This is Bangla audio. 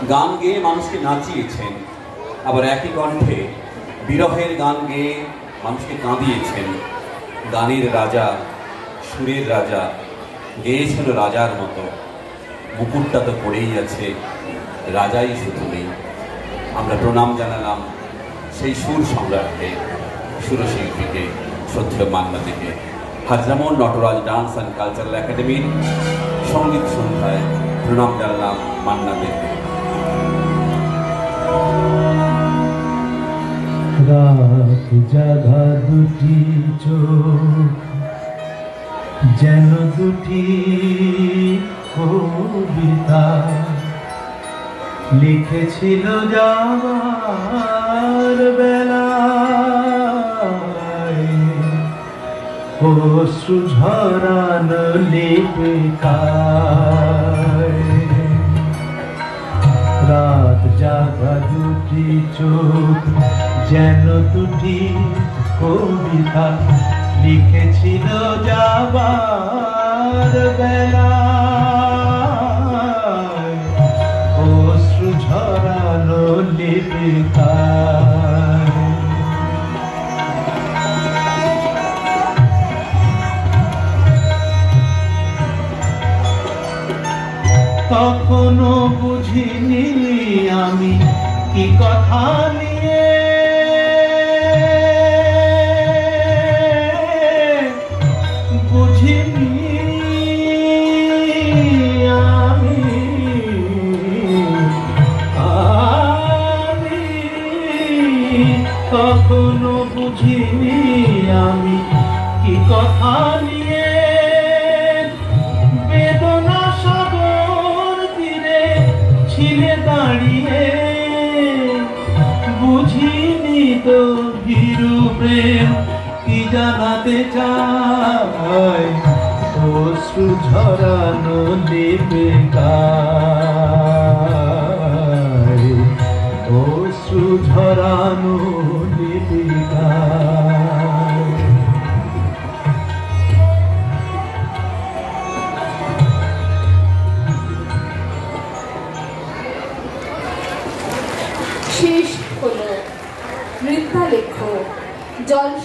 গান গেয়ে মানুষকে নাচিয়েছেন, আবার একই কণ্ঠে বিরহের গান গেয়ে মানুষকে কাঁদিয়েছেন। গানের রাজা, সুরের রাজা, গেয়েছিল রাজার মতো। মুকুটটা তো পড়েই আছে, রাজাই শুধু নেই। আমরা প্রণাম জানালাম সেই সুর সম্রাটকে, সুরশিল্পীকে, শ্রদ্ধেয় মান্নাদেকে। হাজরামোহন নটরাজ ডান্স অ্যান্ড কালচারাল একাডেমির সঙ্গীত সন্ধ্যায় প্রণাম জানালাম মান্নাদেকে। রাত জাগা দুটি চোখ যেন দুটি কবিতা লিখেছিল যাবার বেলায়, অশ্রু ঝরানো লিপিকায়। রাত জাগা দুটি চোখ যেন দুটি কবিতা লিখেছিল যাবার বেলায়, অশ্রু ঝরানো লিপিকায়। তখনো বুঝিনি আমি কি কথা নিয়ে বুঝিনি আমি তখনো বুঝিনি আমি কি কথা নিয়ে বেদনা সাগর তীরে ছিলে দাঁড়িয়ে। বুঝিনি তো ভীরু প্রেম কি জানাতে চায়, অশ্রু ঝরানো লিপিকায়, অশ্রু ঝরানো লিপিকায়। শেষ হলো নৃত্যালেখ্য জলসা।